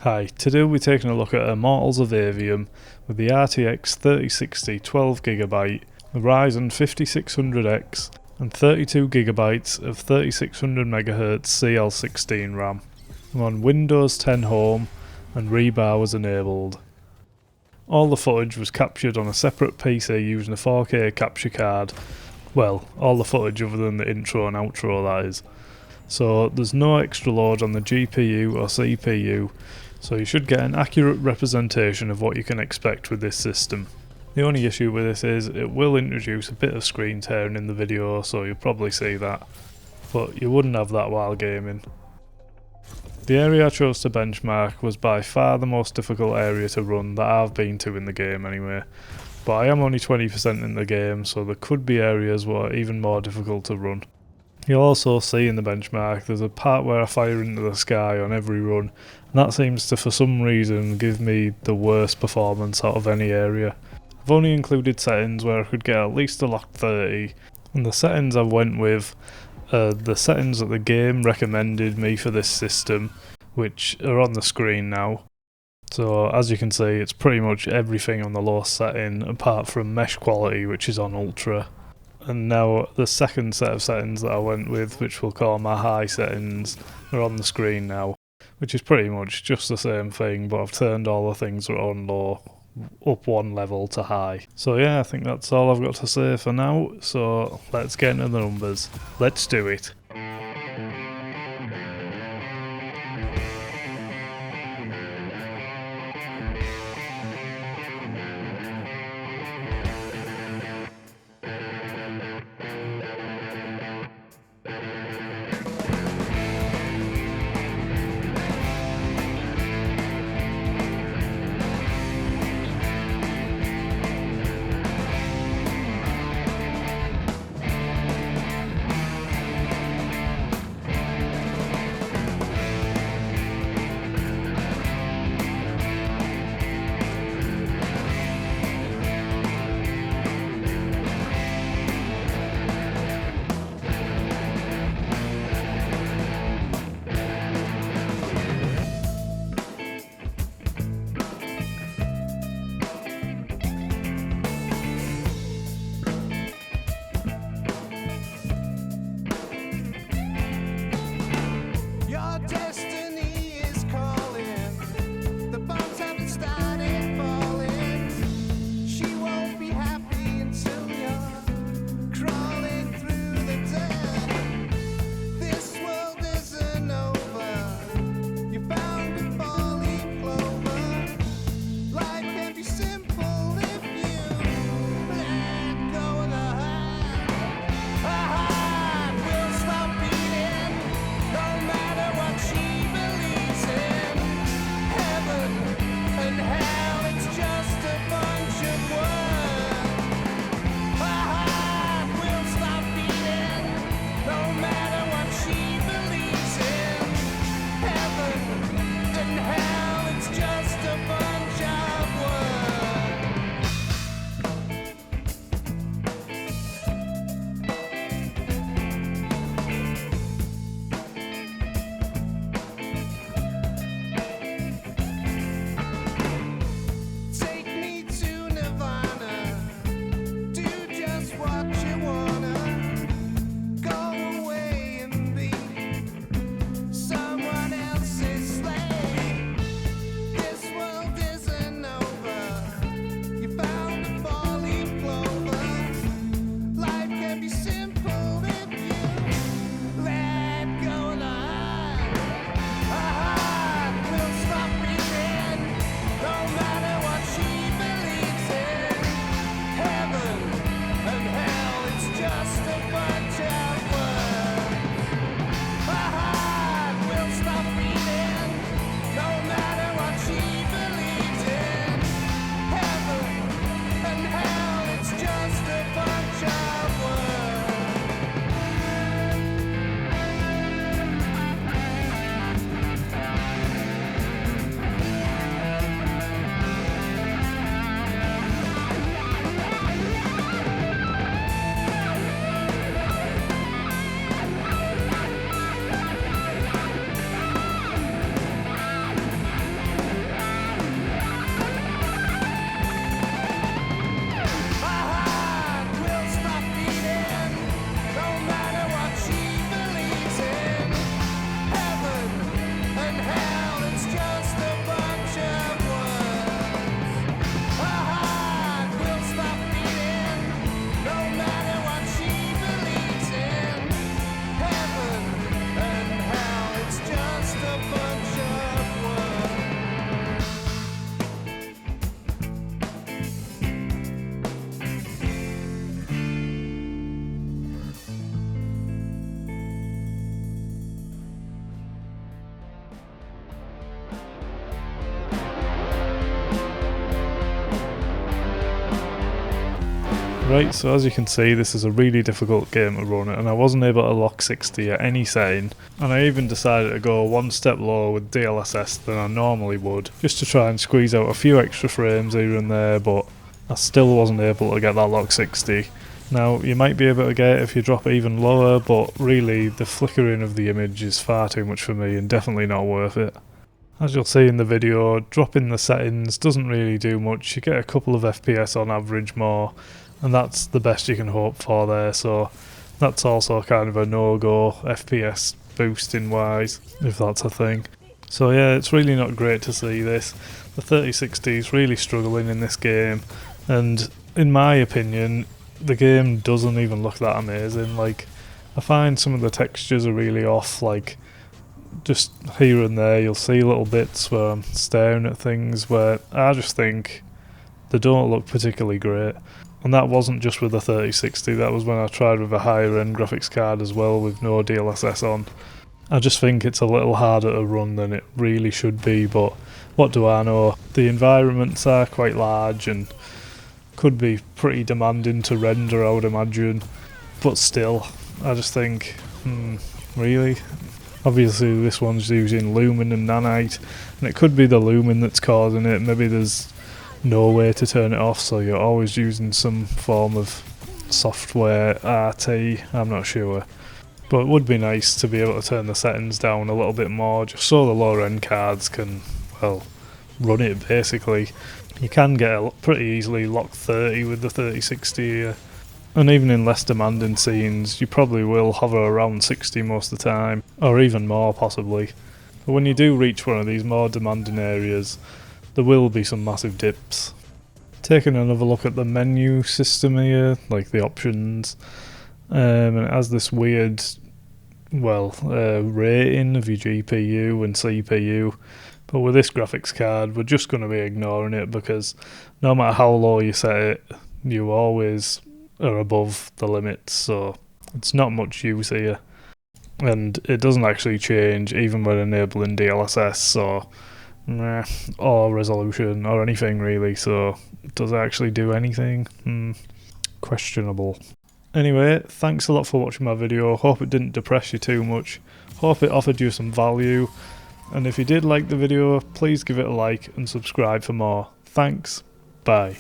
Hi, today we'll be taking a look at Immortals of Aveum with the RTX 3060 12GB, the RYZEN 5600X and 32GB of 3600MHz CL16 RAM. I'm on Windows 10 Home and rebar was enabled. All the footage was captured on a separate PC using a 4K capture card. Well, all the footage other than the intro and outro, that is. So there's no extra load on the GPU or CPU, so you should get an accurate representation of what you can expect with this system. The only issue with this is it will introduce a bit of screen tearing in the video, so you'll probably see that, but you wouldn't have that while gaming. The area I chose to benchmark was by far the most difficult area to run that I've been to in the game anyway, but I am only 20% in the game, so there could be areas that are even more difficult to run. You'll also see in the benchmark there's a part where I fire into the sky on every run, and that seems to for some reason give me the worst performance out of any area. I've only included settings where I could get at least a locked 30, and the settings I went with are the settings that the game recommended me for this system, which are on the screen now. So as you can see, it's pretty much everything on the low setting apart from mesh quality, which is on ultra. And now the second set of settings that I went with, which we'll call my high settings, are on the screen now, which is pretty much just the same thing, but I've turned all the things that are on low up one level to high. So yeah, I think that's all I've got to say for now, so let's get into the numbers. Let's do it. Right, so as you can see, this is a really difficult game to run, and I wasn't able to lock 60 at any setting, and I even decided to go one step lower with DLSS than I normally would, just to try and squeeze out a few extra frames here and there, but I still wasn't able to get that lock 60. Now, you might be able to get it if you drop it even lower, but really, the flickering of the image is far too much for me and definitely not worth it. As you'll see in the video, dropping the settings doesn't really do much. You get a couple of FPS on average more, and that's the best you can hope for there, so that's also kind of a no-go FPS boosting wise, if that's a thing. So yeah, it's really not great to see this. The 3060 is really struggling in this game, and in my opinion, the game doesn't even look that amazing. Like, I find some of the textures are really off, like just here and there you'll see little bits where I'm staring at things where I just think they don't look particularly great. And that wasn't just with the 3060, that was when I tried with a higher end graphics card as well with no DLSS on. I just think it's a little harder to run than it really should be, but what do I know? The environments are quite large and could be pretty demanding to render, I would imagine. But still, I just think, really? Obviously this one's using Lumen and Nanite, and it could be the Lumen that's causing it. Maybe there's no way to turn it off, so you're always using some form of software RT, I'm not sure. But it would be nice to be able to turn the settings down a little bit more, just so the lower end cards can, well, run it basically. You can get pretty easily lock 30 with the 3060 here. And even in less demanding scenes, you probably will hover around 60 most of the time, or even more possibly. But when you do reach one of these more demanding areas, there will be some massive dips. Taking another look at the menu system here, like the options, and it has this weird, rating of your GPU and CPU. But with this graphics card, we're just going to be ignoring it, because no matter how low you set it, you always are above the limits, so it's not much use here. And it doesn't actually change even when enabling DLSS or resolution or anything really, so does it actually do anything? Questionable. Anyway, thanks a lot for watching my video. Hope it didn't depress you too much. Hope it offered you some value. And if you did like the video, please give it a like and subscribe for more. Thanks. Bye.